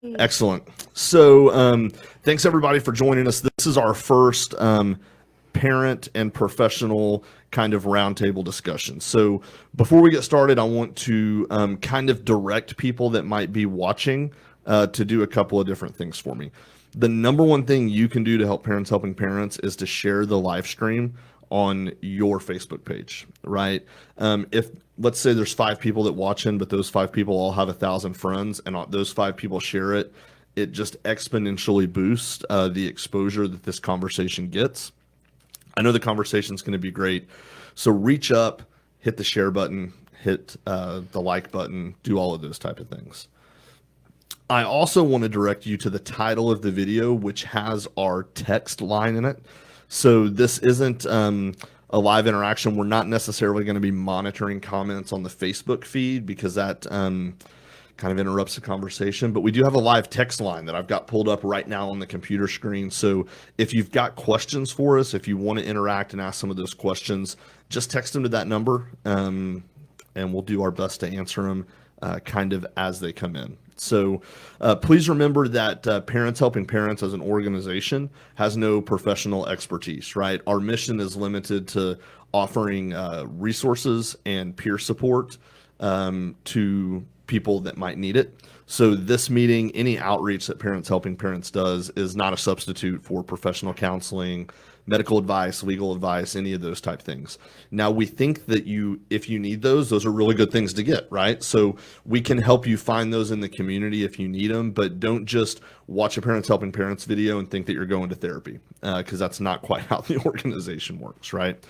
Excellent. So thanks everybody for joining us. This is our first parent and professional kind of roundtable discussion. So before we get started, I want to kind of direct people that might be watching to do a couple of different things for me. The number one thing you can do to help Parents Helping Parents is to share the live stream on your Facebook page, right? If let's say there's 5 people that watching, but those 5 people all have 1,000 friends, and those 5 people share it, it just exponentially boosts the exposure that this conversation gets. I know the conversation is going to be great, so reach up, hit the share button, hit the like button, do all of those type of things. I also want to direct you to the title of the video, which has our text line in it. So this isn't a live interaction. We're not necessarily going to be monitoring comments on the Facebook feed because that kind of interrupts the conversation. But we do have a live text line that I've got pulled up right now on the computer screen. So if you've got questions for us, if you want to interact and ask some of those questions, just text them to that number, and we'll do our best to answer them kind of as they come in. So please remember that Parents Helping Parents as an organization has no professional expertise, right? Our mission is limited to offering resources and peer support to people that might need it. So this meeting, any outreach that Parents Helping Parents does is not a substitute for professional counseling, medical advice, legal advice, any of those type things. Now, we think that if you need those are really good things to get, right? So we can help you find those in the community if you need them, but don't just watch a Parents Helping Parents video and think that you're going to therapy, because that's not quite how the organization works, right?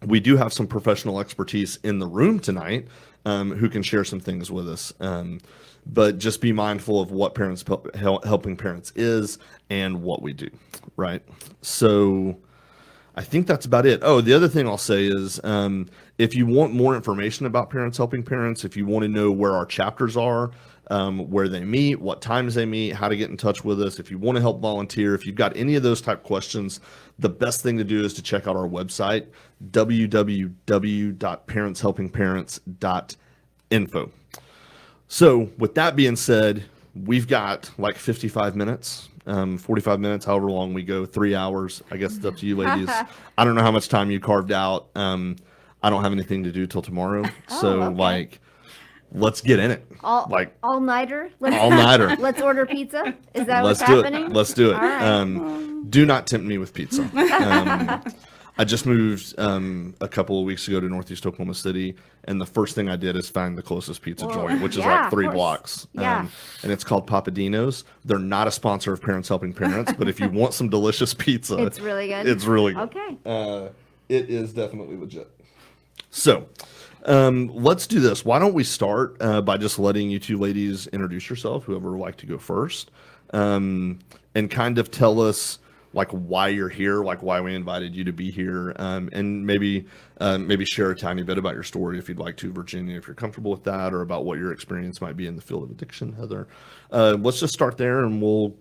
We do have some professional expertise in the room tonight who can share some things with us. But just be mindful of what Parents Helping Parents is and what we do, right? So I think that's about it. Oh, the other thing I'll say is if you want more information about Parents Helping Parents, if you want to know where our chapters are, where they meet, what times they meet, how to get in touch with us, if you want to help volunteer, if you've got any of those type questions, the best thing to do is to check out our website, www.parentshelpingparents.info. So with that being said, we've got like 55 minutes, 45 minutes, however long we go, 3 hours. I guess it's up to you ladies. I don't know how much time you carved out. I don't have anything to do till tomorrow. Okay. Let's get in it. All-nighter? All-nighter. Let's order pizza? Is that Let's what's do happening? it. Let's do it. All right. Do not tempt me with pizza. I just moved a couple of weeks ago to Northeast Oklahoma City, and the first thing I did is find the closest pizza joint, which is like 3 blocks. And it's called Papadino's. They're not a sponsor of Parents Helping Parents, but if you want some delicious pizza, it's really good. It's really good. Okay. It is definitely legit. So let's do this. Why don't we start by just letting you two ladies introduce yourself, whoever would like to go first, and kind of tell us like why you're here, like why we invited you to be here, and maybe share a tiny bit about your story if you'd like to, Virginia, if you're comfortable with that, or about what your experience might be in the field of addiction, Heather. Let's just start there and we'll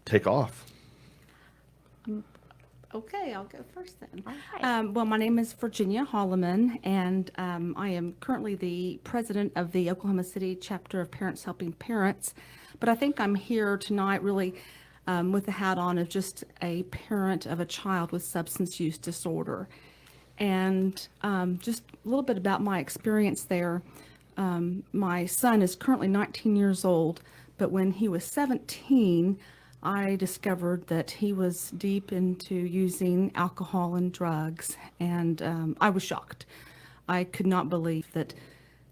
take off. Okay, I'll go first then. All right. Well, my name is Virginia Holleman, and I am currently the president of the Oklahoma City chapter of Parents Helping Parents. But I think I'm here tonight really with the hat on of just a parent of a child with substance use disorder. And just a little bit about my experience there. My son is currently 19 years old, but when he was 17, I discovered that he was deep into using alcohol and drugs, and I was shocked. I could not believe that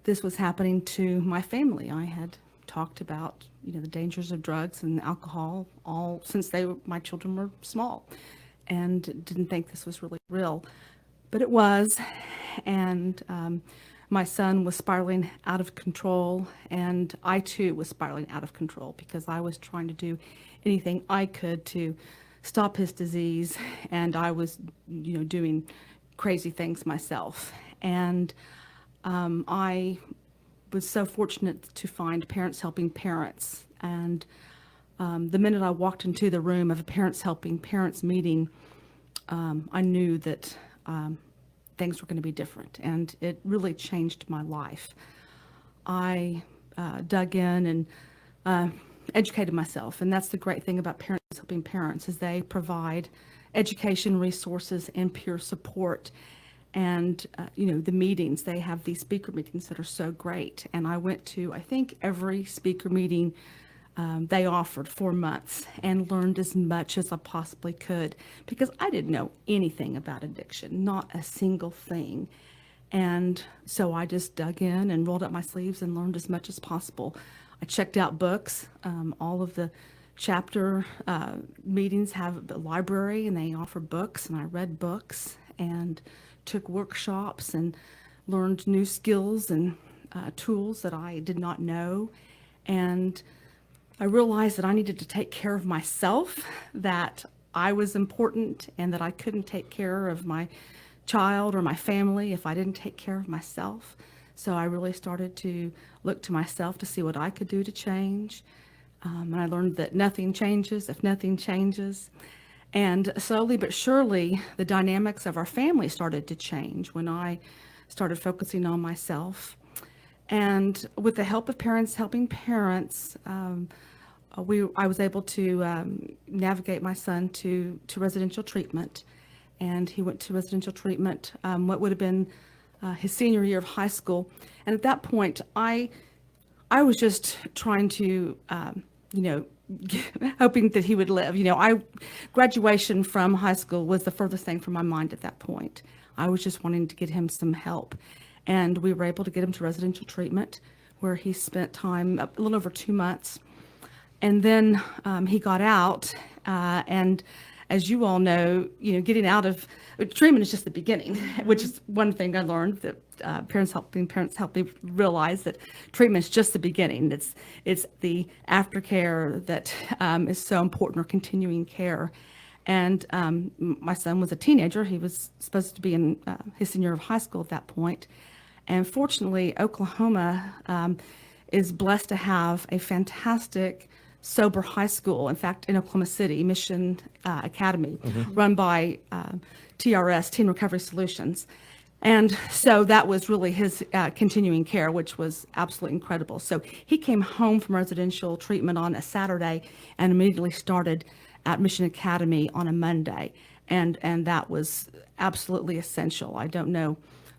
this was happening to my family. I had talked about, the dangers of drugs and alcohol all since my children were small, and didn't think this was really real, but it was. And my son was spiraling out of control, and I too was spiraling out of control because I was trying to do anything I could to stop his disease, and I was, doing crazy things myself. And I was so fortunate to find Parents Helping Parents. And the minute I walked into the room of a Parents Helping Parents meeting, I knew that things were going to be different, and it really changed my life. I dug in and educated myself. And that's the great thing about Parents Helping Parents is they provide education, resources, and peer support. And, the meetings, they have these speaker meetings that are so great. And I went to, I think, every speaker meeting they offered for months and learned as much as I possibly could because I didn't know anything about addiction, not a single thing. And so I just dug in and rolled up my sleeves and learned as much as possible. I checked out books. All of the chapter meetings have a library and they offer books, and I read books and took workshops and learned new skills and tools that I did not know. And I realized that I needed to take care of myself, that I was important, and that I couldn't take care of my child or my family if I didn't take care of myself. So I really started to look to myself to see what I could do to change. And I learned that nothing changes if nothing changes. And slowly but surely, the dynamics of our family started to change when I started focusing on myself. And with the help of Parents Helping Parents, I was able to navigate my son to residential treatment. And he went to residential treatment, what would have been his senior year of high school. And at that point, I was just trying to, hoping that he would live. Graduation from high school was the furthest thing from my mind at that point. I was just wanting to get him some help. And we were able to get him to residential treatment where he spent time, a little over 2 months. And then he got out, and as you all know, getting out of treatment is just the beginning, which is one thing I learned that Parents Helping Parents helped me realize that treatment is just the beginning. It's the aftercare that is so important, or continuing care. And my son was a teenager. He was supposed to be in his senior year of high school at that point. And fortunately, Oklahoma is blessed to have a fantastic sober high school. In fact, in Oklahoma City, Mission Academy, run by TRS, Teen Recovery Solutions. And so that was really his continuing care, which was absolutely incredible. So he came home from residential treatment on a Saturday and immediately started at Mission Academy on a Monday. And that was absolutely essential. I don't know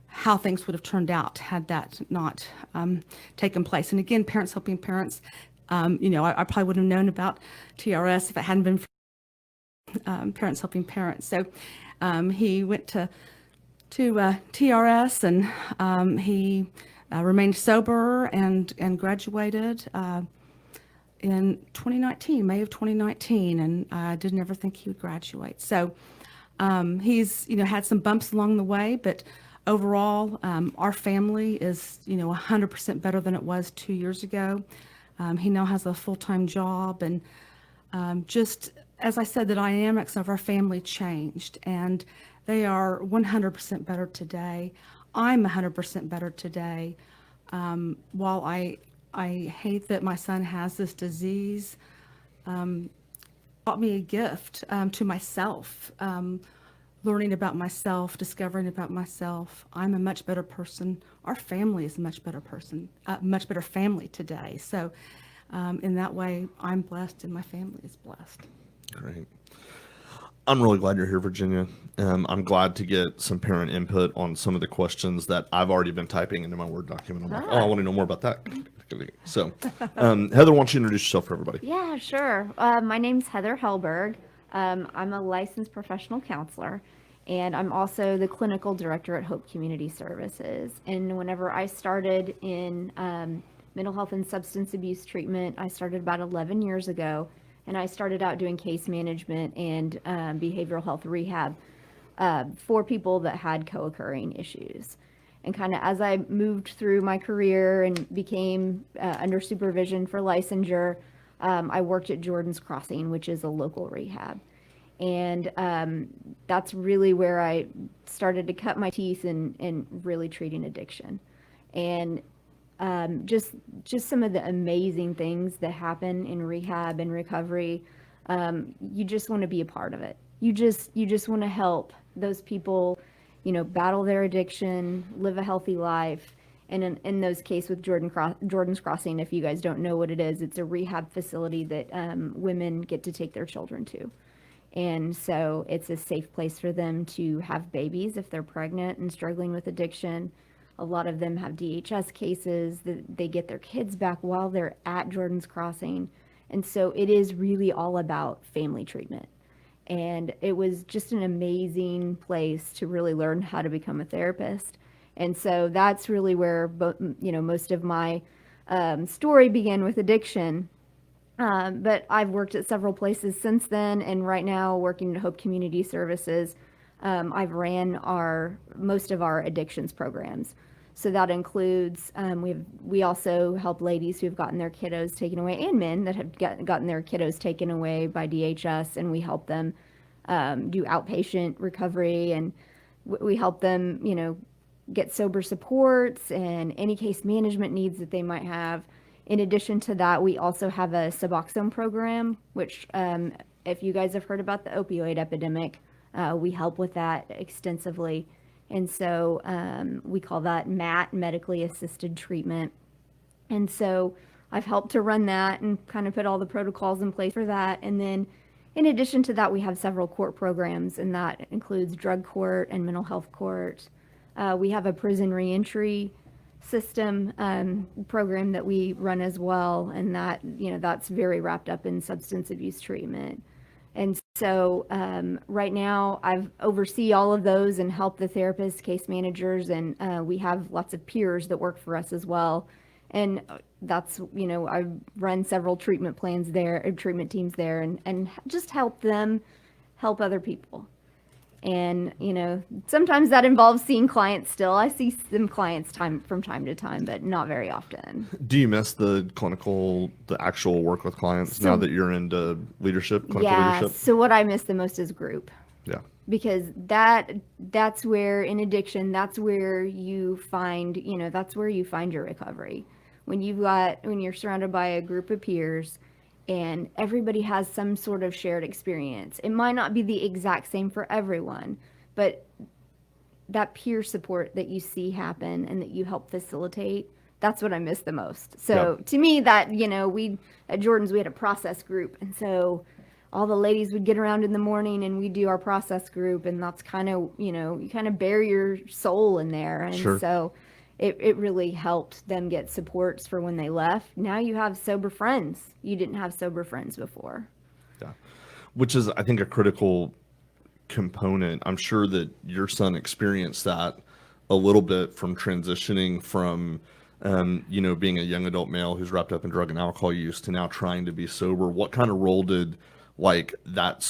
how things would have turned out had that not taken place. And again, Parents Helping Parents, I probably wouldn't have known about TRS if it hadn't been for Parents Helping Parents. So he went to TRS, and he remained sober and graduated in 2019, May of 2019, and I didn't ever think he would graduate. So he's had some bumps along the way, but overall, our family is 100% better than it was 2 years ago. He now has a full-time job, and just as I said, the dynamics of our family changed, and they are 100% better today. I'm 100% better today. While I hate that my son has this disease, brought me a gift to myself, learning about myself, discovering about myself. I'm a much better person. Our family is a much better person, much better family today. So in that way, I'm blessed and my family is blessed. Great. I'm really glad you're here, Virginia. I'm glad to get some parent input on some of the questions that I've already been typing into my Word document. I'm like, I want to know more about that. So, Heather, why don't you introduce yourself for everybody? Yeah, sure. My name's Heather Helberg. I'm a licensed professional counselor, and I'm also the clinical director at Hope Community Services. And whenever I started in mental health and substance abuse treatment, I started about 11 years ago, and I started out doing case management and behavioral health rehab for people that had co-occurring issues. And kind of as I moved through my career and became under supervision for licensure, I worked at Jordan's Crossing, which is a local rehab. And that's really where I started to cut my teeth in really treating addiction. And just some of the amazing things that happen in rehab and recovery. You just want to be a part of it. You just want to help those people, battle their addiction, live a healthy life, And in those cases with Jordan's Crossing, if you guys don't know what it is, it's a rehab facility that women get to take their children to. And so it's a safe place for them to have babies if they're pregnant and struggling with addiction. A lot of them have DHS cases that they get their kids back while they're at Jordan's Crossing. And so it is really all about family treatment. And it was just an amazing place to really learn how to become a therapist. And so that's really where, most of my story began with addiction. But I've worked at several places since then, and right now working at Hope Community Services, I've ran most of our addictions programs. So that includes we also help ladies who have gotten their kiddos taken away, and men that have gotten their kiddos taken away by DHS, and we help them do outpatient recovery, and we help them, get sober supports and any case management needs that they might have. In addition to that, we also have a Suboxone program, which if you guys have heard about the opioid epidemic, we help with that extensively. And so we call that MAT, medically assisted treatment. And so I've helped to run that and kind of put all the protocols in place for that. And then in addition to that, we have several court programs, and that includes drug court and mental health court. We have a prison reentry system program that we run as well, and that's very wrapped up in substance abuse treatment. And so right now I oversee all of those and help the therapists, case managers, and we have lots of peers that work for us as well. And that's, I run several treatment plans there, or treatment teams there, and just help them help other people. And, sometimes that involves seeing clients still. I see some clients from time to time, but not very often. Do you miss the actual work with clients now that you're into clinical leadership? So what I miss the most is group. Yeah. Because that's where, in addiction, that's where you find your recovery. When you're surrounded by a group of peers and everybody has some sort of shared experience. It might not be the exact same for everyone, but that peer support that you see happen and that you help facilitate, that's what I miss the most. So to me, that, we at Jordan's, we had a process group. And so all the ladies would get around in the morning and we do our process group. And that's kind of, you kind of bare your soul in there. And Sure. So it really helped them get supports for when they left. Now you have sober friends. You didn't have sober friends before. Yeah. Which is, I think, a critical component. I'm sure that your son experienced that a little bit from transitioning from, being a young adult male who's wrapped up in drug and alcohol use to now trying to be sober. What kind of role did that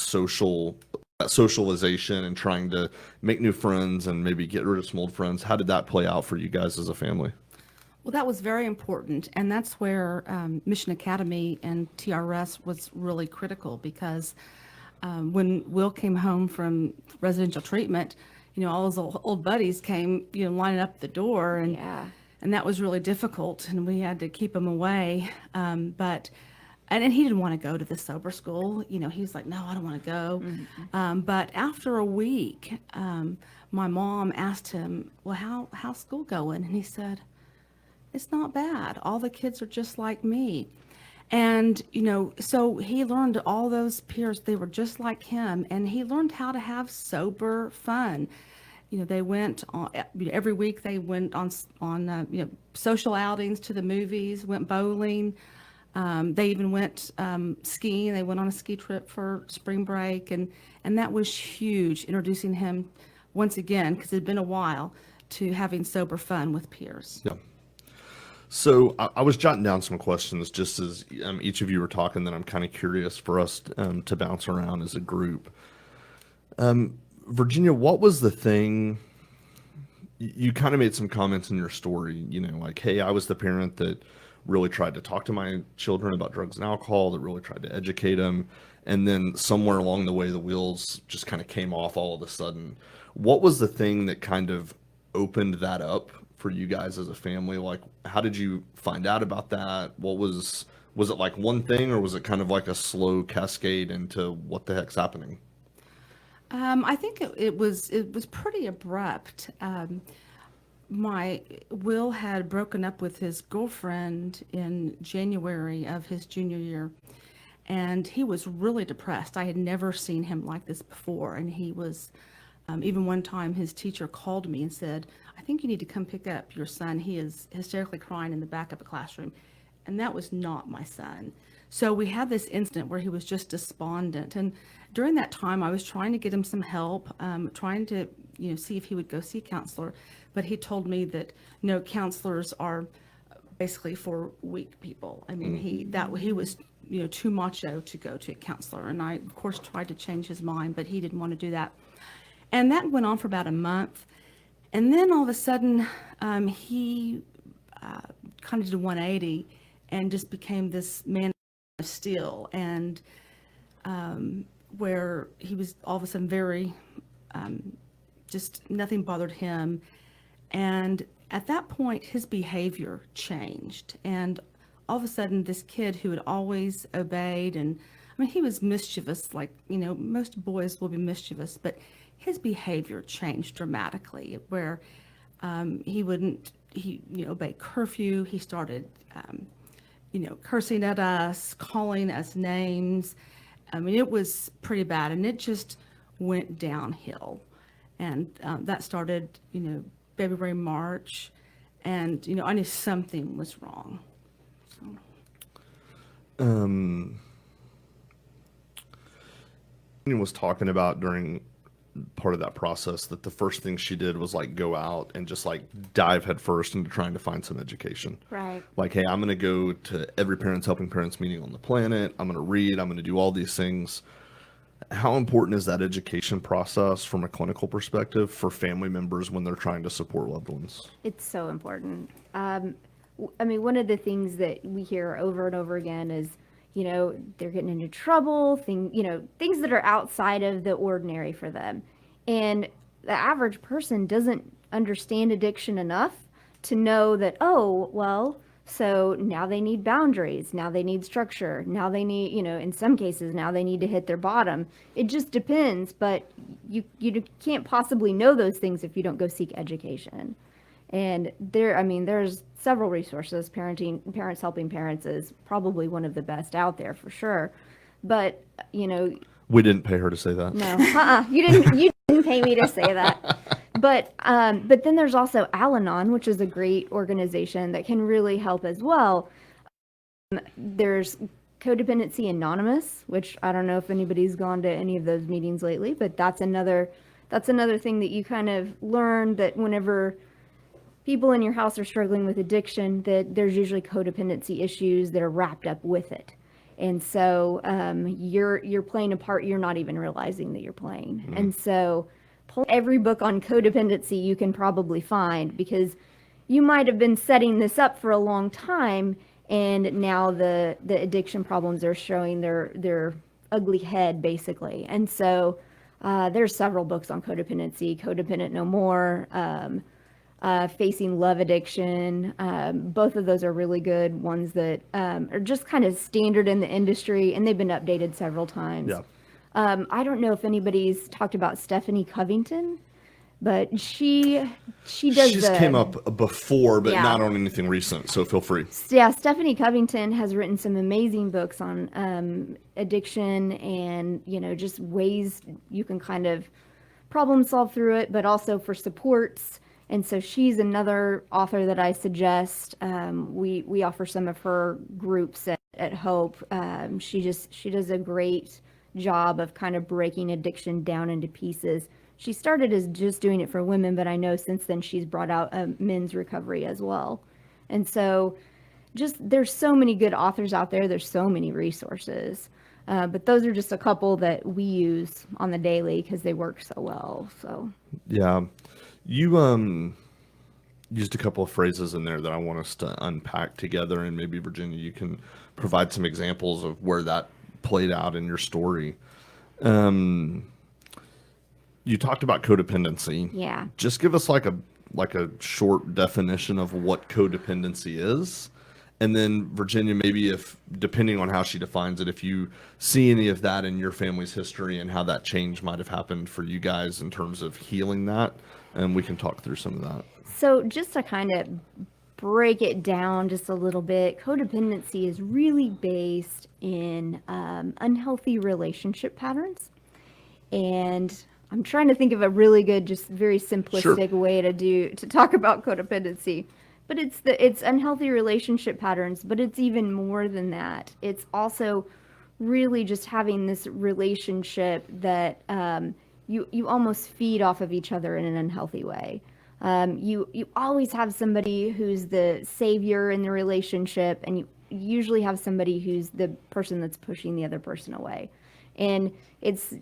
socialization and trying to make new friends and maybe get rid of some old friends, how did that play out for you guys as a family? Well, that was very important, and that's where Mission Academy and TRS was really critical, because when Will came home from residential treatment, all his old buddies came, lining up at the door, and that was really difficult, and we had to keep him away. And he didn't want to go to the sober school. He was like, no, I don't want to go. Mm-hmm. But after a week, my mom asked him, well, how's school going? And he said, it's not bad. All the kids are just like me. And, so he learned all those peers, they were just like him. And he learned how to have sober fun. They went on, every week they went on social outings, to the movies, went bowling. They even went skiing. They went on a ski trip for spring break, and that was huge, introducing him once again, because it had been a while, to having sober fun with peers. Yeah. So I was jotting down some questions just as each of you were talking that I'm kind of curious for us to bounce around as a group. Virginia, what was the thing? You kind of made some comments in your story, like, hey, I was the parent that really tried to talk to my children about drugs and alcohol, that really tried to educate them. And then somewhere along the way, the wheels just kind of came off all of a sudden. What was the thing that kind of opened that up for you guys as a family? Like, how did you find out about that? Was it like one thing, or was it kind of like a slow cascade into what the heck's happening? I think it was pretty abrupt. Will had broken up with his girlfriend in January of his junior year, and he was really depressed. I had never seen him like this before, and he was, even one time his teacher called me and said, "I think you need to come pick up your son. He is hysterically crying in the back of the classroom." And that was not my son. So we had this incident where he was just despondent. And during that time, I was trying to get him some help, trying to, see if he would go see a counselor. But he told me that, no, counselors are basically for weak people. I mean, he was, too macho to go to a counselor. And I, of course, tried to change his mind, but he didn't want to do that. And that went on for about a month. And then all of a sudden, he kind of did a 180 and just became this man of steel, and where he was all of a sudden very, just nothing bothered him. And at that point, his behavior changed. And all of a sudden, this kid who had always obeyed, and I mean, he was mischievous, like, most boys will be mischievous, but his behavior changed dramatically, where he wouldn't, obey curfew. He started, cursing at us, calling us names. I mean, it was pretty bad, and it just went downhill. And that started, February, March, and, I knew something was wrong. So. Was talking about during part of that process that the first thing she did was like go out and just like dive headfirst into trying to find some education. Right. Like, hey, I'm going to go to every Parents Helping Parents meeting on the planet. I'm going to read. I'm going to do all these things. How important is that education process from a clinical perspective for family members when they're trying to support loved ones? It's so important. I mean, one of the things that we hear over and over again is, they're getting into trouble, things that are outside of the ordinary for them. And the average person doesn't understand addiction enough to know that, oh, well, so now they need boundaries, now they need structure, now they need, in some cases, now they need to hit their bottom. It just depends, but you can't possibly know those things if you don't go seek education. And there's several resources. Parents Helping Parents is probably one of the best out there for sure. But, We didn't pay her to say that. No, you didn't pay me to say that. But then there's also Al-Anon, which is a great organization that can really help as well. There's Codependency Anonymous, which I don't know if anybody's gone to any of those meetings lately, but that's another thing that you kind of learn, that whenever people in your house are struggling with addiction, that there's usually codependency issues that are wrapped up with it. And so you're playing a part you're not even realizing that you're playing. Mm-hmm. And so pull every book on codependency you can probably find, because you might have been setting this up for a long time, and now the addiction problems are showing their ugly head, basically. And so there's several books on codependency, Codependent No More, Facing Love Addiction. Both of those are really good ones that are just kind of standard in the industry, and they've been updated several times. Yeah. I don't know if anybody's talked about Stephanie Covington, but she does. She's came up before, but Yeah. not on anything recent, so feel free. Yeah, Stephanie Covington has written some amazing books on addiction, and just ways you can kind of problem solve through it, but also for supports. And so she's another author that I suggest. We offer some of her groups at Hope. She does a great job of kind of breaking addiction down into pieces. She started as just doing it for women, but I know since then she's brought out men's recovery as well. And so there's so many good authors out there. There's so many resources. But those are just a couple that we use on the daily because they work so well. So Yeah. You used a couple of phrases in there that I want us to unpack together, and maybe Virginia, you can provide some examples of where that played out in your story. You talked about codependency. yeah. Just give us like a short definition of what codependency is. And then Virginia, maybe if, depending on how she defines it, if you see any of that in your family's history and how that change might have happened for you guys in terms of healing that, and we can talk through some of that. So just to kind of break it down just a little bit, codependency is really based in unhealthy relationship patterns. And I'm trying to think of a really good, just very simplistic way to talk about codependency. But it's unhealthy relationship patterns, but it's even more than that. It's also really just having this relationship that you almost feed off of each other in an unhealthy way. You always have somebody who's the savior in the relationship, and you usually have somebody who's the person that's pushing the other person away. And it's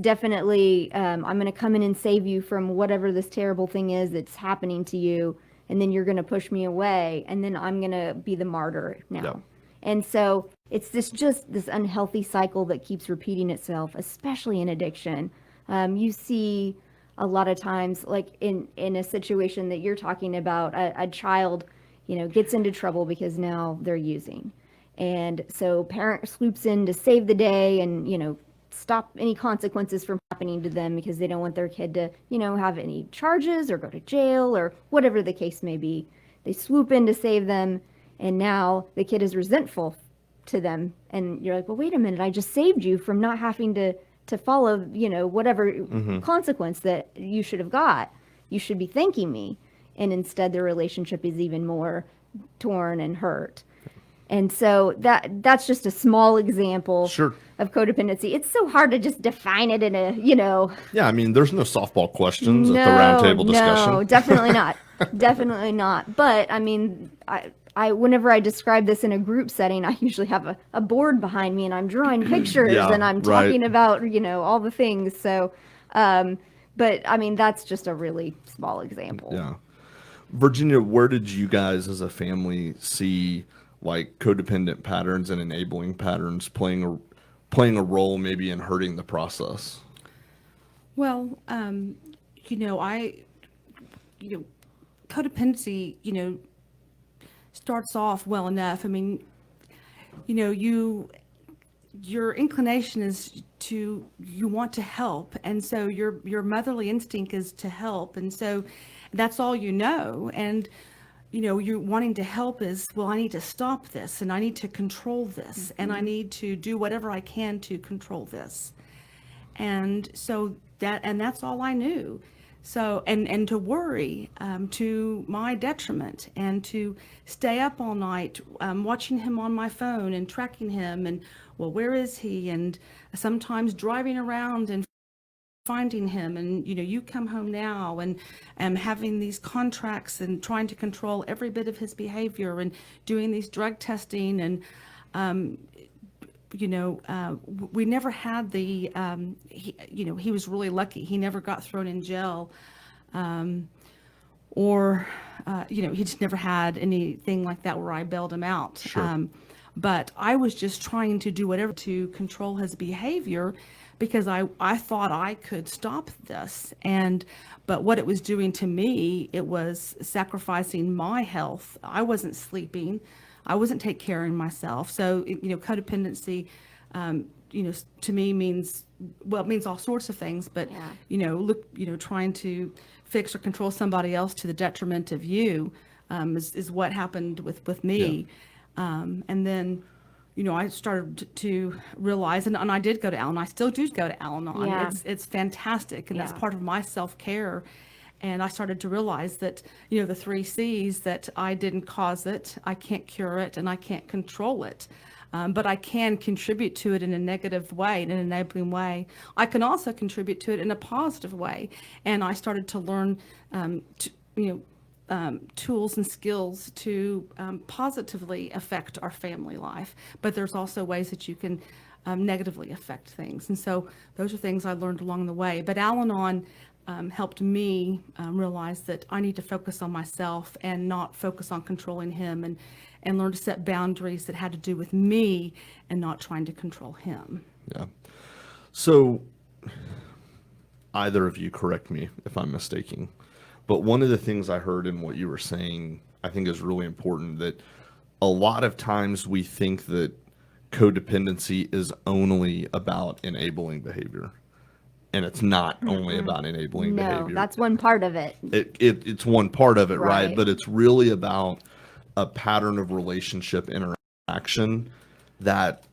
definitely I'm going to come in and save you from whatever this terrible thing is that's happening to you, and then you're going to push me away, and then I'm going to be the martyr now. Yeah. And so it's this unhealthy cycle that keeps repeating itself, especially in addiction. You see a lot of times, like in a situation that you're talking about, a child, gets into trouble because now they're using. And so parent swoops in to save the day and, stop any consequences from happening to them because they don't want their kid to, have any charges or go to jail or whatever the case may be. They swoop in to save them, and now the kid is resentful to them. And you're like, well, wait a minute, I just saved you from not having to follow, whatever consequence that you should have got. You should be thanking me. And instead their relationship is even more torn and hurt. And so that's just a small example of codependency. It's so hard to just define it in a, Yeah, I mean, there's no softball questions at the roundtable discussion. No, definitely not. Definitely not. But I mean, I whenever I describe this in a group setting, I usually have a board behind me and I'm drawing pictures and I'm talking about, all the things. So, but I mean, that's just a really small example. Yeah. Virginia, where did you guys as a family see like codependent patterns and enabling patterns playing a role maybe in hurting the process? Well, codependency, starts off well enough. I mean, your inclination is you want to help, and so your motherly instinct is to help, and so that's all and you're wanting to help is, well, I need to stop this, and I need to control this, and I need to do whatever I can to control this. And so that's all I knew. So, and to worry to my detriment, and to stay up all night watching him on my phone and tracking him, and, well, where is he? And sometimes driving around and finding him, and you come home now, and having these contracts and trying to control every bit of his behavior, and doing these drug testing, and we never had the he was really lucky, he never got thrown in jail, or he just never had anything like that where I bailed him out. But I was just trying to do whatever to control his behavior, because I thought I could stop this. But what it was doing to me, it was sacrificing my health. I wasn't sleeping. I wasn't taking care of myself. So, codependency, to me means all sorts of things, but, trying to fix or control somebody else to the detriment of you, is what happened with me. Yeah. And then, I started to realize, and I did go to Al-Anon. I still do go to Al-Anon. Yeah. It's fantastic, and that's part of my self-care. And I started to realize that, the 3 C's, that I didn't cause it, I can't cure it, and I can't control it. But I can contribute to it in a negative way, in an enabling way. I can also contribute to it in a positive way. And I started to learn, tools and skills to positively affect our family life. But there's also ways that you can negatively affect things. And so those are things I learned along the way. But Al-Anon helped me realize that I need to focus on myself and not focus on controlling him, and learn to set boundaries that had to do with me and not trying to control him. Yeah. So either of you correct me if I'm mistaken, but one of the things I heard in what you were saying, I think is really important, that a lot of times we think that codependency is only about enabling behavior. and it's not only about enabling No, behavior. that's one part of it. It's one part of it, right? Right. But it's really about a pattern of relationship interaction that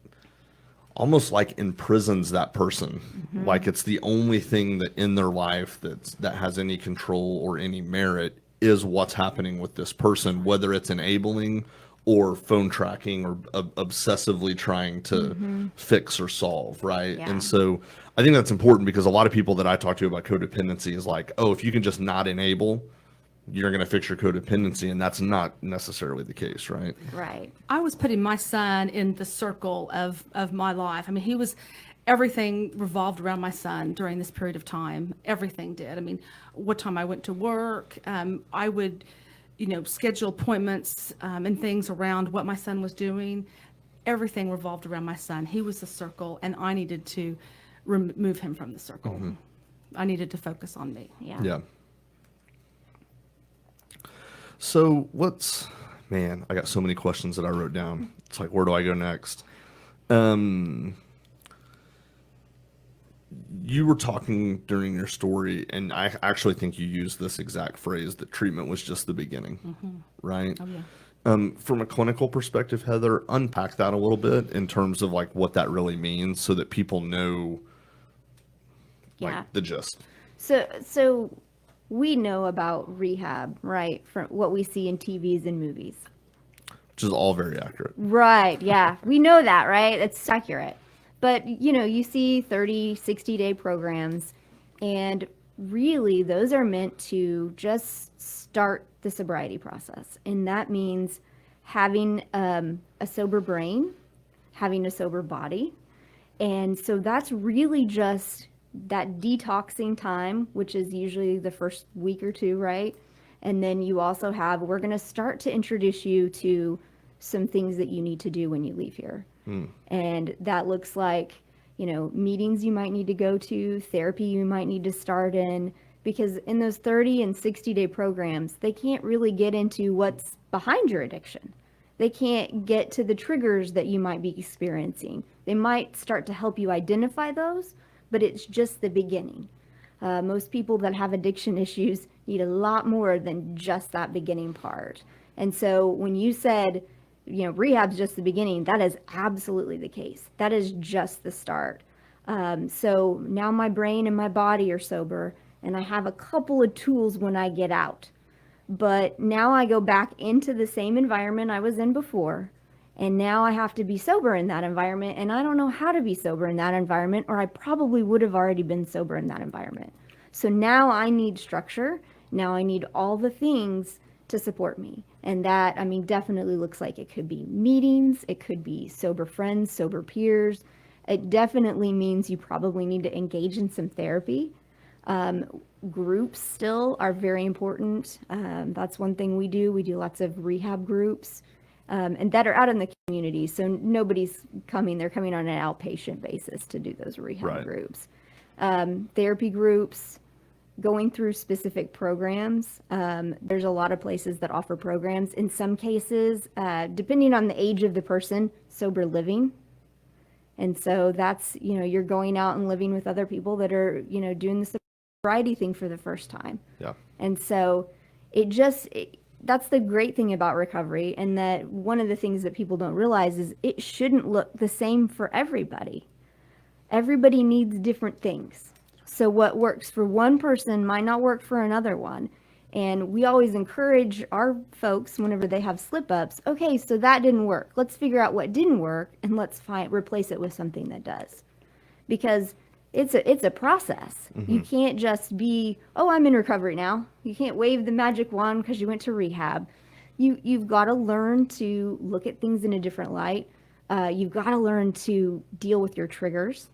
almost like imprisons that person. Like it's the only thing that in their life that has any control or any merit is what's happening with this person, whether it's enabling or phone tracking or obsessively trying to fix or solve, right? Yeah. And so I think that's important because a lot of people that I talk to about codependency is like, oh, if you can just not enable, you're going to fix your codependency, and that's not necessarily the case, right? Right. I was putting my son in the circle of my life. I mean, everything revolved around my son during this period of time. Everything did. I mean, what time I went to work, I would, schedule appointments and things around what my son was doing. Everything revolved around my son. He was the circle, and I needed to remove him from the circle. I needed to focus on me. Yeah. So man, I got so many questions that I wrote down. It's like, where do I go next? You were talking during your story, and I actually think you used this exact phrase, that treatment was just the beginning, right? Oh, yeah. From a clinical perspective, Heather, unpack that a little bit in terms of like what that really means so that people know like Yeah. the gist. So we know about rehab, right? From what we see in TVs and movies. Which is all very accurate. Right. Yeah. We know that, right? It's accurate. But, you see 30, 60-day programs, and really those are meant to just start the sobriety process. And that means having a sober brain, having a sober body. And so that's really just that detoxing time, which is usually the first week or two, right? And then you also we're going to start to introduce you to some things that you need to do when you leave here. And that looks like, meetings you might need to go to, therapy you might need to start in, because in those 30 and 60-day programs, they can't really get into what's behind your addiction. They can't get to the triggers that you might be experiencing. They might start to help you identify those, but it's just the beginning. Most people that have addiction issues need a lot more than just that beginning part. And so when you said, rehab's just the beginning, that is absolutely the case. That is just the start. So now my brain and my body are sober, and I have a couple of tools when I get out. But now I go back into the same environment I was in before, and now I have to be sober in that environment, and I don't know how to be sober in that environment, or I probably would have already been sober in that environment. So now I need structure. Now I need all the things to support me. And that, definitely looks like it could be meetings, it could be sober friends, sober peers. It definitely means you probably need to engage in some therapy. Groups still are very important. That's one thing we do. We do lots of rehab groups, and that are out in the community. So nobody's coming, they're coming on an outpatient basis to do those rehab groups. Therapy groups, going through specific programs. There's a lot of places that offer programs. In some cases, depending on the age of the person, sober living. And so that's, you're going out and living with other people that are, doing the sobriety thing for the first time. Yeah. And so that's the great thing about recovery. And that one of the things that people don't realize is it shouldn't look the same for everybody. Everybody needs different things. So what works for one person might not work for another one. And we always encourage our folks whenever they have slip-ups, okay, so that didn't work. Let's figure out what didn't work, and let's replace it with something that does. Because it's a process. You can't just be, oh, I'm in recovery now. You can't wave the magic wand because you went to rehab. You've got to learn to look at things in a different light. You've got to learn to deal with your triggers.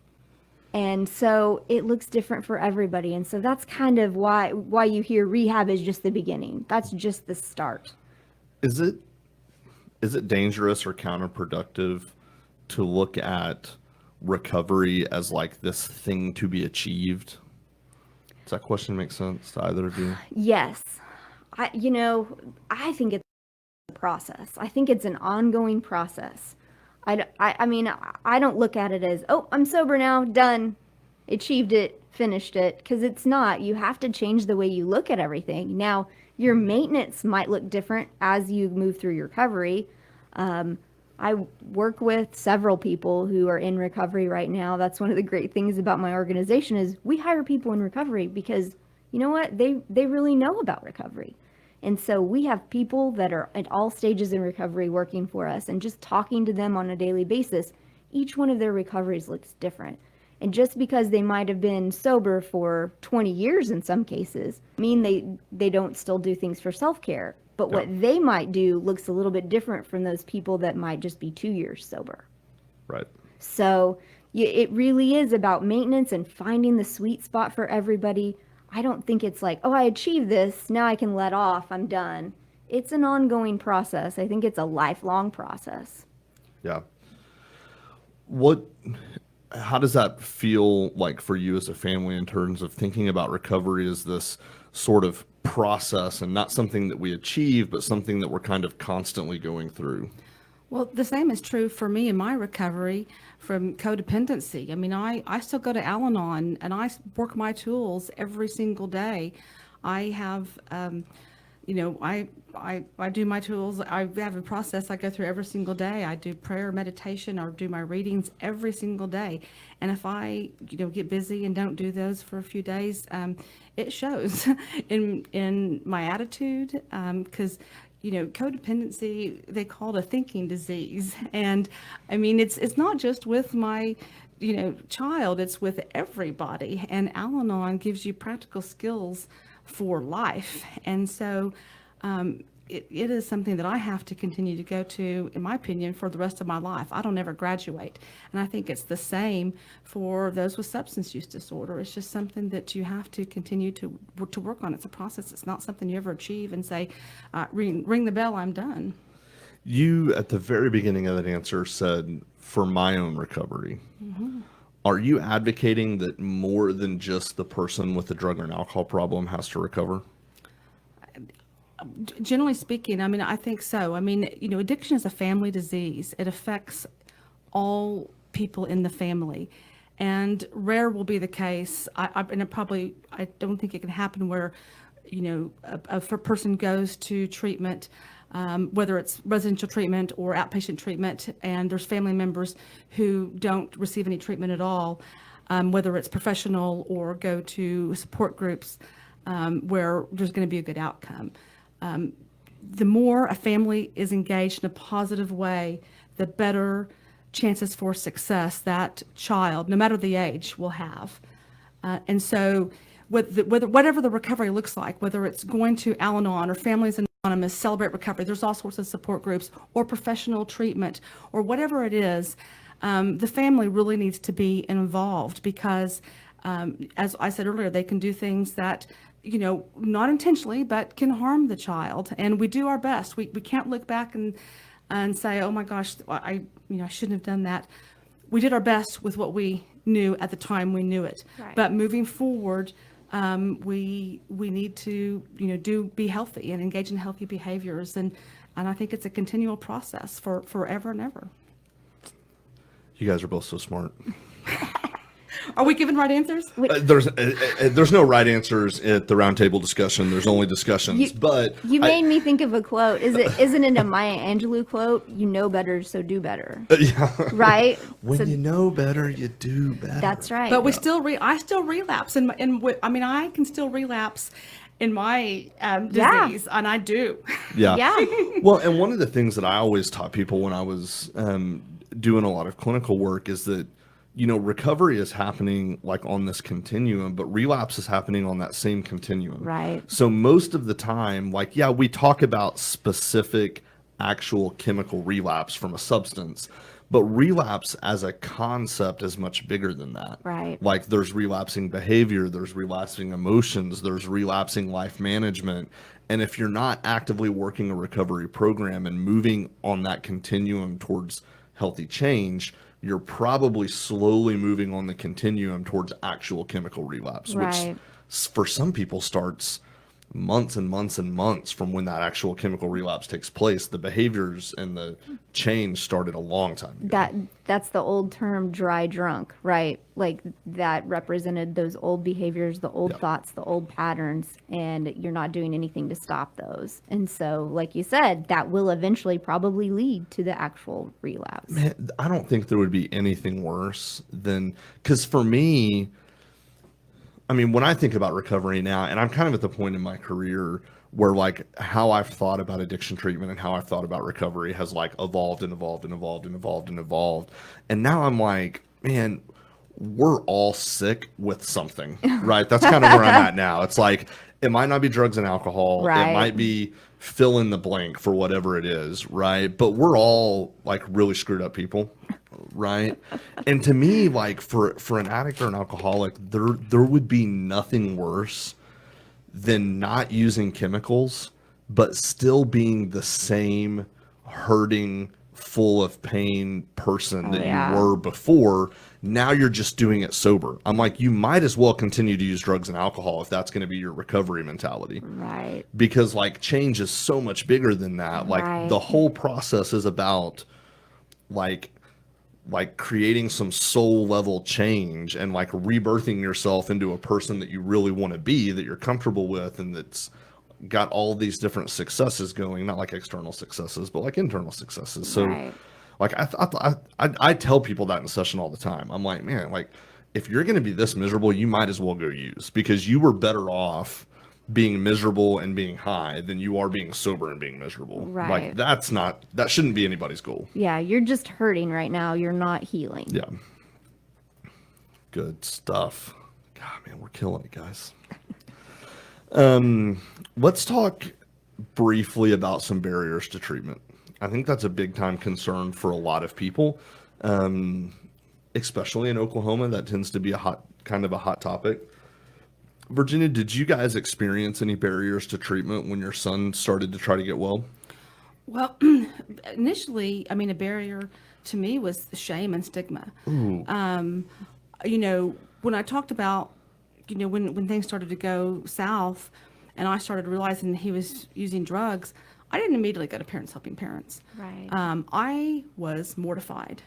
And so it looks different for everybody. And so that's kind of why you hear rehab is just the beginning. That's just the start. Is it dangerous or counterproductive to look at recovery as like this thing to be achieved? Does that question make sense to either of you? Yes. I think it's a process. I think it's an ongoing process. I mean, I don't look at it as, oh, I'm sober now, done. achieved it, finished it, because it's not. You have to change the way you look at everything. Now, your maintenance might look different as you move through your recovery. I work with several people who are in recovery right now. That's one of the great things about my organization is we hire people in recovery because you know what? They really know about recovery. And so we have people that are at all stages in recovery working for us and just talking to them on a daily basis. Each one of their recoveries looks different. And just because they might have been sober for 20 years in some cases, they don't still do things for self-care. But what they might do looks a little bit different from those people that might just be 2 years sober. Right. So it really is about maintenance and finding the sweet spot for everybody. I don't think it's like, oh, I achieved this, now I can let off, I'm done. It's an ongoing process. I think it's a lifelong process. Yeah. How does that feel like for you as a family in terms of thinking about recovery as this sort of process and not something that we achieve, but something that we're kind of constantly going through? Well, the same is true for me in my recovery from codependency. I mean, I still go to Al-Anon and I work my tools every single day. I have, I do my tools. I have a process I go through every single day. I do prayer, meditation, or do my readings every single day. And if I, get busy and don't do those for a few days, it shows in my attitude, because codependency, they call it a thinking disease. And I mean, it's not just with my, child, it's with everybody. And Al-Anon gives you practical skills for life. And so it is something that I have to continue to go to, in my opinion, for the rest of my life. I don't ever graduate. And I think it's the same for those with substance use disorder. It's just something that you have to continue to work on. It's a process. It's not something you ever achieve and say, ring the bell, I'm done. You, at the very beginning of that answer, said, for my own recovery. Mm-hmm. Are you advocating that more than just the person with a drug or an alcohol problem has to recover? Generally speaking, I mean, I think so. I mean, addiction is a family disease. It affects all people in the family. And rare will be the case. I don't think it can happen where, a person goes to treatment, whether it's residential treatment or outpatient treatment, and there's family members who don't receive any treatment at all, whether it's professional or go to support groups, where there's going to be a good outcome. The more a family is engaged in a positive way, the better chances for success that child, no matter the age, will have. And so whatever the recovery looks like, whether it's going to Al-Anon or Families Anonymous, Celebrate Recovery, there's all sorts of support groups or professional treatment or whatever it is, the family really needs to be involved because, as I said earlier, they can do things that not intentionally, but can harm the child. And we do our best. We can't look back and say, oh my gosh, I shouldn't have done that. We did our best with what we knew at the time we knew it. Right. But moving forward, we need to be healthy and engage in healthy behaviors. And I think it's a continual process for forever and ever. You guys are both so smart. Are we giving right answers? There's no right answers at the roundtable discussion. There's only discussions. You made me think of a quote. Isn't it a Maya Angelou quote? You know better, so do better. Yeah. Right. When you know better, you do better. That's right. But I still relapse, I can still relapse in my disease, and I do. Yeah. Yeah. Well, and one of the things that I always taught people when I was doing a lot of clinical work is that recovery is happening like on this continuum, but relapse is happening on that same continuum. Right. So most of the time, we talk about specific actual chemical relapse from a substance, but relapse as a concept is much bigger than that. Right. Like there's relapsing behavior, there's relapsing emotions, there's relapsing life management. And if you're not actively working a recovery program and moving on that continuum towards healthy change, you're probably slowly moving on the continuum towards actual chemical relapse, right. which for some people starts months and months and months from when that actual chemical relapse takes place. The behaviors and the change started a long time ago. That's the old term dry drunk, right? Like that represented those old behaviors, the old Yeah. thoughts, the old patterns, and you're not doing anything to stop those. And so, like you said, that will eventually probably lead to the actual relapse. Man, I don't think there would be anything worse than, because for me, I mean, when I think about recovery now, and I'm kind of at the point in my career where like how I've thought about addiction treatment and how I've thought about recovery has like evolved and evolved and evolved and evolved and evolved. And now I'm like, man, we're all sick with something, right? That's kind of where I'm at now. It's like, it might not be drugs and alcohol. It Right. might be fill in the blank for whatever it is, right? But we're all like really screwed up people, right? And to me, like for an addict or an alcoholic, there would be nothing worse than not using chemicals, but still being the same hurting, full of pain person that yeah. you were before. Now you're just doing it sober. I'm like, you might as well continue to use drugs and alcohol if that's going to be your recovery mentality. Right. Because like change is so much bigger than that. Like Right. the whole process is about like creating some soul level change and like rebirthing yourself into a person that you really want to be, that you're comfortable with, and that's got all these different successes going, not like external successes, but like internal successes. So Right. like I tell people that in session all the time. I'm like, man, like if you're going to be this miserable, you might as well go use, because you were better off being miserable and being high than you are being sober and being miserable. Right. Like that shouldn't be anybody's goal. Yeah, you're just hurting right now. You're not healing. Yeah. Good stuff. God, man, we're killing it, guys. Let's talk briefly about some barriers to treatment. I think that's a big time concern for a lot of people, especially in Oklahoma. That tends to be a hot topic. Virginia, did you guys experience any barriers to treatment when your son started to try to get well? Well, initially, I mean, a barrier to me was shame and stigma. You know, when I talked about, you know, when things started to go south and I started realizing he was using drugs, I didn't immediately go to Parents Helping Parents. Right. I was mortified.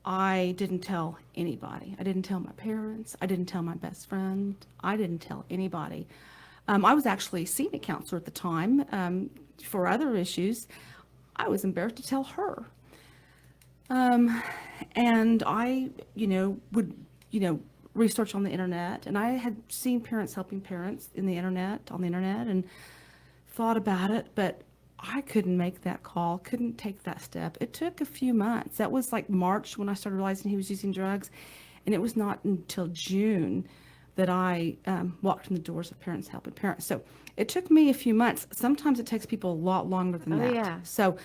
I didn't tell anybody. I didn't tell my parents. I didn't tell my best friend. I didn't tell anybody. I was actually seeing a counselor at the time for other issues. I was embarrassed to tell her. And I, would, research on the internet, and I had seen Parents Helping Parents on the internet, and thought about it, but I couldn't make that call, couldn't take that step. It took a few months. That was like March when I started realizing he was using drugs, and it was not until June that I walked in the doors of Parents Helping Parents. So it took me a few months. Sometimes it takes people a lot longer than that. Yeah. So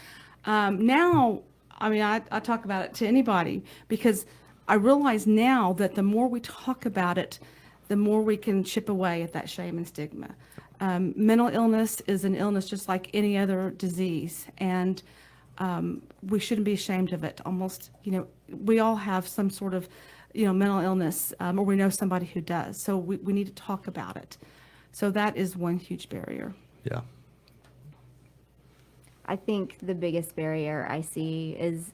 now, I mean, I talk about it to anybody, because I realize now that the more we talk about it, the more we can chip away at that shame and stigma. Mental illness is an illness just like any other disease, and we shouldn't be ashamed of it. Almost, we all have some sort of, mental illness, or we know somebody who does. So we need to talk about it. So that is one huge barrier. Yeah. I think the biggest barrier I see is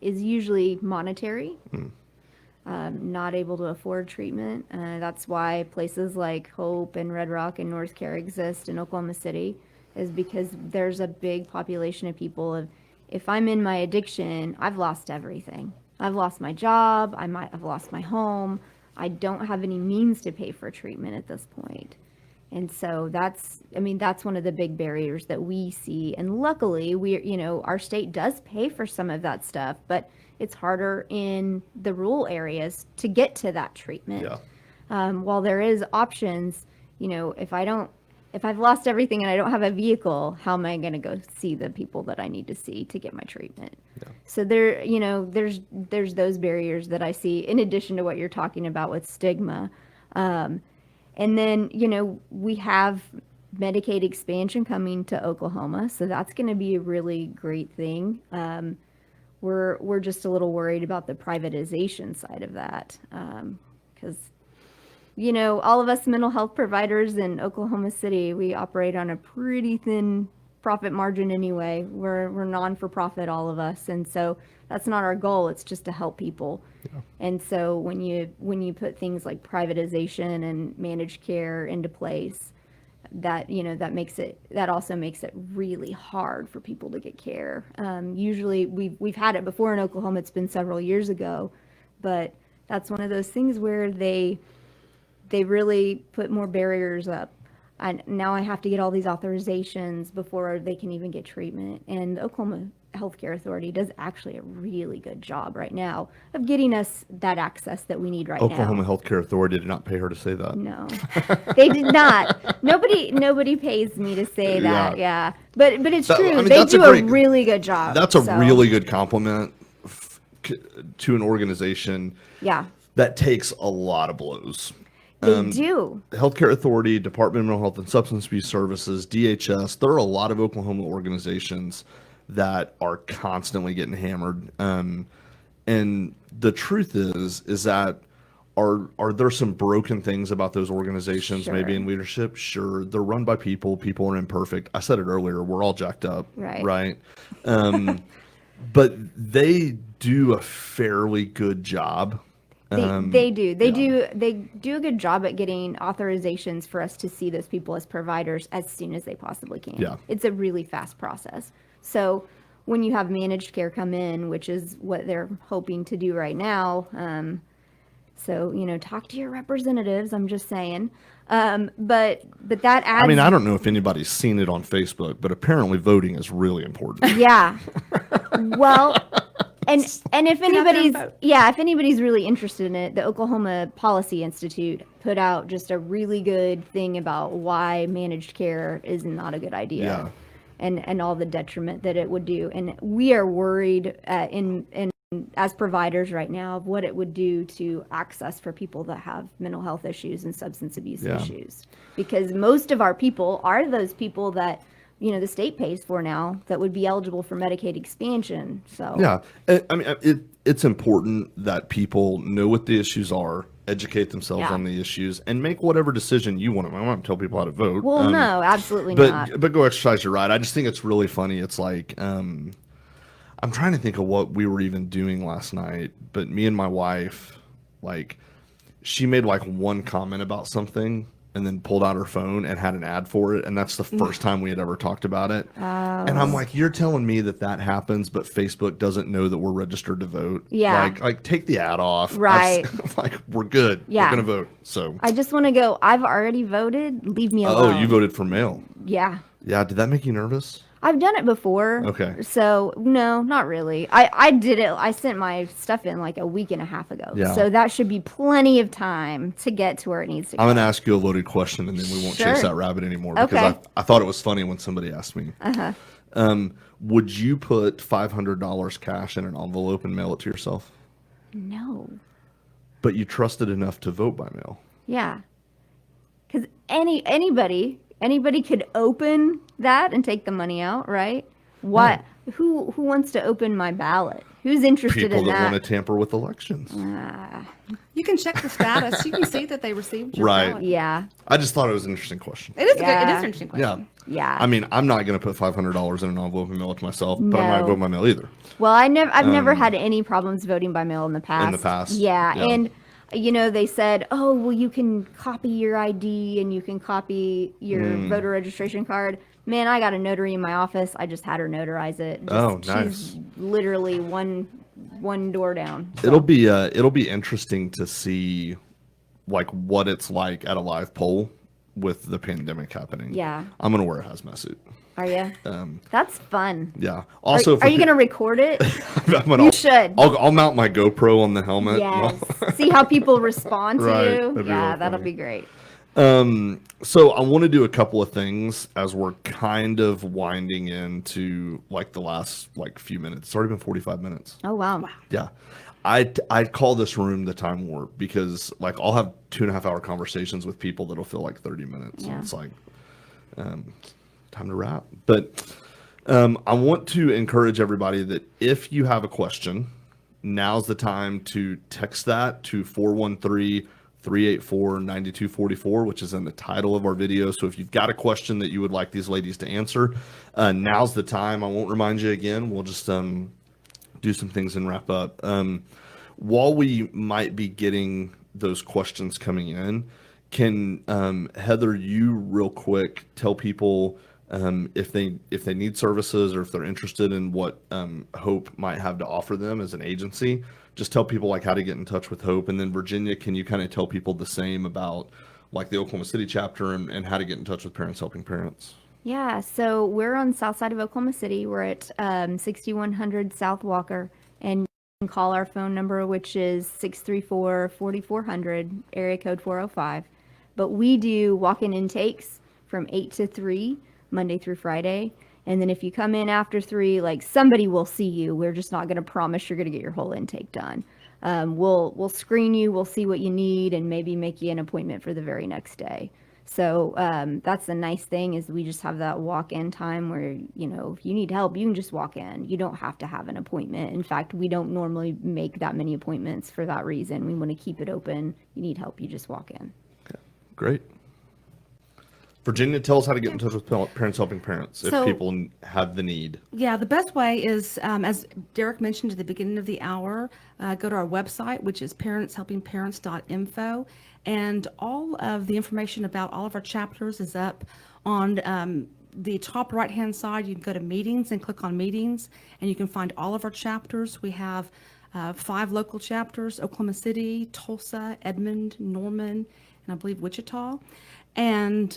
usually monetary. Not able to afford treatment. That's why places like Hope and Red Rock and North Care exist in Oklahoma City, is because there's a big population of people of, if I'm in my addiction, I've lost everything. I've lost my job. I might have lost my home. I don't have any means to pay for treatment at this point. And so that's one of the big barriers that we see. And luckily, our state does pay for some of that stuff, but it's harder in the rural areas to get to that treatment. Yeah. While there is options, if I've lost everything and I don't have a vehicle, how am I going to go see the people that I need to see to get my treatment? Yeah. So there's those barriers that I see in addition to what you're talking about with stigma. And then, we have Medicaid expansion coming to Oklahoma, so that's going to be a really great thing. We're just a little worried about the privatization side of that, because, all of us mental health providers in Oklahoma City, we operate on a pretty thin profit margin anyway. We're non-for-profit, all of us, and so that's not our goal. It's just to help people. Yeah. And so when you put things like privatization and managed care into place, that also makes it really hard for people to get care. Usually we've had it before in Oklahoma. It's been several years ago, but that's one of those things where they really put more barriers up. Now I have to get all these authorizations before they can even get treatment. And the Oklahoma Healthcare Authority does actually a really good job right now of getting us that access that we need right now. Oklahoma Healthcare Authority did not pay her to say that. No, they did not. Nobody pays me to say that. Yeah, but it's true. They do a really good job. That's a really good compliment to an organization. Yeah. That takes a lot of blows. They do. The Healthcare Authority, Department of Mental Health and Substance Abuse Services, DHS, there are a lot of Oklahoma organizations that are constantly getting hammered. And the truth is that are there some broken things about those organizations, Sure. maybe in leadership? Sure. They're run by people. People are imperfect. I said it earlier. We're all jacked up. Right? But they do a fairly good job. They do. They do a good job at getting authorizations for us to see those people as providers as soon as they possibly can. Yeah. It's a really fast process. So when you have managed care come in, which is what they're hoping to do right now, talk to your representatives, I'm just saying. But that adds... I mean, I don't know if anybody's seen it on Facebook, but apparently voting is really important. Yeah. Well... And if anybody's really interested in it, the Oklahoma Policy Institute put out just a really good thing about why managed care is not a good idea. Yeah. And all the detriment that it would do. And we are worried as providers right now of what it would do to access for people that have mental health issues and substance abuse issues. Because most of our people are those people that the state pays for now that would be eligible for Medicaid expansion. So yeah, I mean, it's important that people know what the issues are, educate themselves on the issues, and make whatever decision you want. I want to tell people how to vote. Well, no, absolutely not. But go exercise your right. I just think it's really funny. It's like I'm trying to think of what we were even doing last night, but me and my wife, she made one comment about something and then pulled out her phone and had an ad for it. And that's the first time we had ever talked about it. Oh. And I'm like, you're telling me that happens, but Facebook doesn't know that we're registered to vote. Yeah. Take the ad off. Right. We're good. Yeah. We're going to vote. So I just want to go, I've already voted. Leave me alone. Oh, you voted for mail. Yeah. Yeah. Did that make you nervous? I've done it before. Okay. So no, not really. I did it. I sent my stuff in a week and a half ago. Yeah. So that should be plenty of time to get to where it needs to go. I'm going to ask you a loaded question and then we won't chase that rabbit anymore. Because I thought it was funny when somebody asked me. Would you put $500 cash in an envelope and mail it to yourself? No. But you trusted enough to vote by mail. Yeah. Because anybody could open that and take the money out, right? What? Who wants to open my ballot? Who's interested in that? People that want to tamper with elections. You can check the status. You can see that they received your Right. ballot. Yeah. I just thought it was an interesting question. It is an interesting question. Yeah. Yeah. I mean, I'm not going to put $500 in an envelope and mail it to myself, but I'm not going to vote by mail either. Well, I've never had any problems voting by mail in the past. In the past. Yeah. And they said, oh, well, you can copy your ID and you can copy your voter registration card. Man, I got a notary in my office. I just had her notarize it. Nice. She's literally one door down. So. It'll be interesting to see what it's like at a live poll with the pandemic happening. Yeah. I'm going to wear a hazmat suit. Are you? That's fun. Yeah. Also, are you going to record it? You should. I'll mount my GoPro on the helmet. Yes. See how people respond to Right. you. That'd be Yeah, really that'll funny. be great. So I want to do a couple of things as we're kind of winding into the last few minutes. It's already been 45 minutes. Oh, wow. Yeah. I'd call this room the time warp because I'll have 2.5 hour conversations with people that'll feel like 30 minutes. Yeah. And it's time to wrap. But I want to encourage everybody that if you have a question, now's the time to text that to 384-9244, which is in the title of our video. So if you've got a question that you would like these ladies to answer, now's the time. I won't remind you again. We'll just do some things and wrap up. While we might be getting those questions coming in, can Heather, you real quick tell people if they need services or if they're interested in what Hope might have to offer them as an agency? Just tell people like how to get in touch with Hope. And then Virginia, can you kind of tell people the same about like the Oklahoma City chapter and how to get in touch with Parents Helping Parents? Yeah, so we're on the south side of Oklahoma City. We're at 6100 South Walker, and you can call our phone number, which is 634-4400, area code 405. But we do walk-in intakes from 8 to 3, Monday through Friday. And then if you come in after 3, like somebody will see you. We're just not going to promise you're going to get your whole intake done. We'll screen you, we'll see what you need, and maybe make you an appointment for the very next day. So that's the nice thing is we just have that walk-in time where, you know, if you need help, you can just walk in. You don't have to have an appointment. In fact, we don't normally make that many appointments for that reason. We want to keep it open. You need help, you just walk in. Okay, great. Virginia, tell us how to get in touch with Parents Helping Parents if people have the need. Yeah, the best way is, as Derek mentioned at the beginning of the hour, go to our website, which is parentshelpingparents.info. And all of the information about all of our chapters is up on the top right-hand side. You can go to meetings and click on meetings, and you can find all of our chapters. We have 5 local chapters: Oklahoma City, Tulsa, Edmond, Norman, and I believe Wichita. And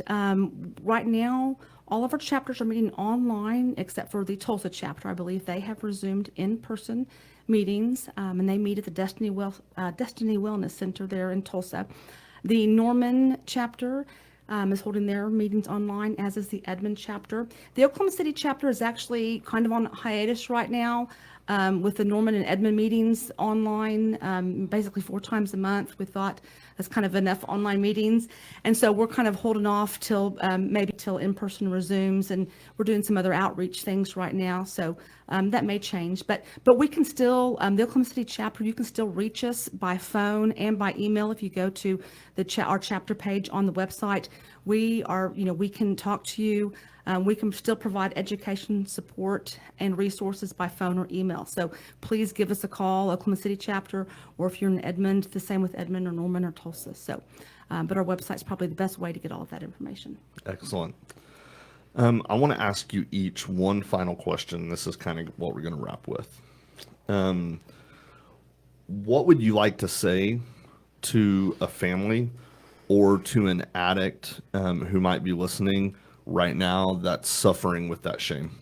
right now, all of our chapters are meeting online, except for the Tulsa chapter. I believe they have resumed in-person meetings, and they meet at the Destiny Wellness Center there in Tulsa. The Norman chapter is holding their meetings online, as is the Edmond chapter. The Oklahoma City chapter is actually kind of on hiatus right now, with the Norman and Edmond meetings online, basically 4 times a month. We thought that's kind of enough online meetings. And so we're kind of holding off till maybe till in-person resumes, and we're doing some other outreach things right now. So that may change, but we can still, the Oklahoma City chapter, you can still reach us by phone and by email. If you go to our chapter page on the website, we can talk to you. We can still provide education, support, and resources by phone or email. So please give us a call, Oklahoma City chapter, or if you're in Edmond, the same with Edmond or Norman or Tulsa. So, but our website's probably the best way to get all of that information. Excellent. I want to ask you each one final question. This is kind of what we're going to wrap with. What would you like to say to a family or to an addict who might be listening right now that's suffering with that shame?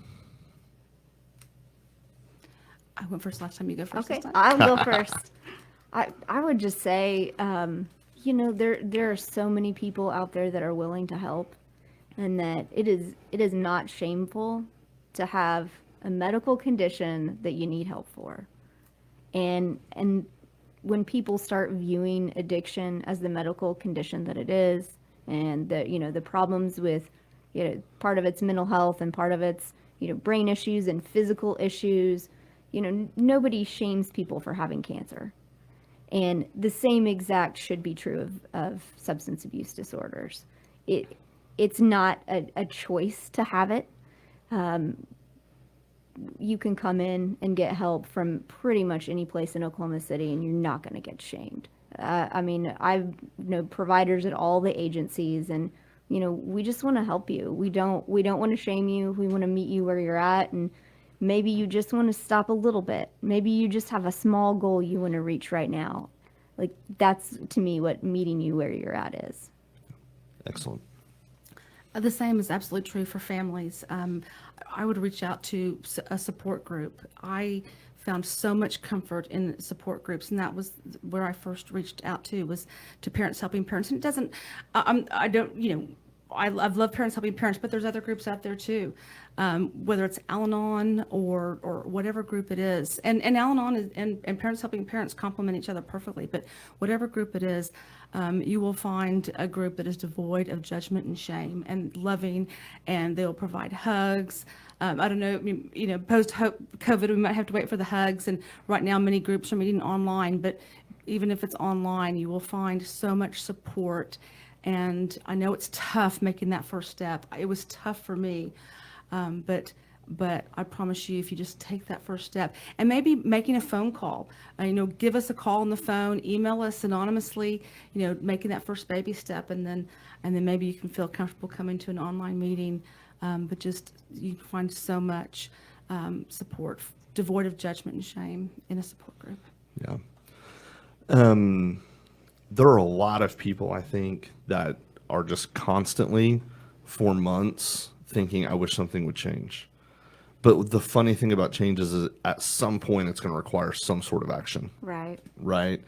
I went first last time. You go first. Okay, I'll go first. I would just say, there are so many people out there that are willing to help, and that it is not shameful to have a medical condition that you need help for. And when people start viewing addiction as the medical condition that it is, and the problems with, part of it's mental health and part of it's, brain issues and physical issues, nobody shames people for having cancer. And the same exact should be true of substance abuse disorders. It's not a choice to have it. You can come in and get help from pretty much any place in Oklahoma City, and you're not going to get shamed. I know providers at all the agencies, and we just want to help you. We don't want to shame you. We want to meet you where you're at, and maybe you just want to stop a little bit. Maybe you just have a small goal you want to reach right now. Like, that's to me what meeting you where you're at is. Excellent. The same is absolutely true for families. I would reach out to a support group. I found so much comfort in support groups, and that was where I first reached out to, was to Parents Helping Parents. And it doesn't, I've loved Parents Helping Parents, but there's other groups out there too, whether it's Al-Anon or whatever group it is. And Al-Anon and Parents Helping Parents complement each other perfectly, but whatever group it is, you will find a group that is devoid of judgment and shame and loving, and they'll provide hugs. I don't know, post-COVID, we might have to wait for the hugs, and right now many groups are meeting online, but even if it's online, you will find so much support. And I know it's tough making that first step. It was tough for me, but I promise you, if you just take that first step and maybe making a phone call, give us a call on the phone, email us anonymously, making that first baby step, and then maybe you can feel comfortable coming to an online meeting. But just you find so much support, devoid of judgment and shame, in a support group. Yeah. There are a lot of people, I think, that are just constantly, for months, thinking, I wish something would change. But the funny thing about change is at some point it's going to require some sort of action. Right. Right?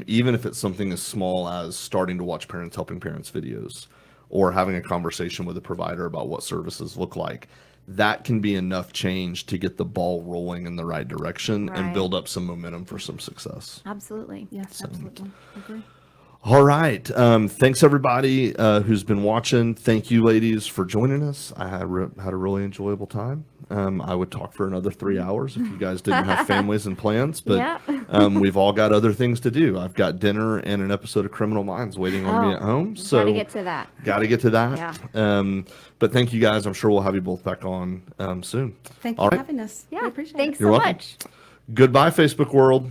Even if it's something as small as starting to watch Parents Helping Parents videos or having a conversation with a provider about what services look like, that can be enough change to get the ball rolling in the right direction and Right. build up some momentum for some success. Absolutely. Yes, absolutely. I agree. All right. Thanks, everybody who's been watching. Thank you, ladies, for joining us. I had a really enjoyable time. I would talk for another 3 hours if you guys didn't have families and plans, but Yeah. we've all got other things to do. I've got dinner and an episode of Criminal Minds waiting on me at home. So Gotta get to that. Got to get to that. Yeah. But thank you, guys. I'm sure we'll have you both back on soon. Thank you All for right. having us. Yeah. We appreciate Thanks it. so You're welcome. much. Goodbye, Facebook world.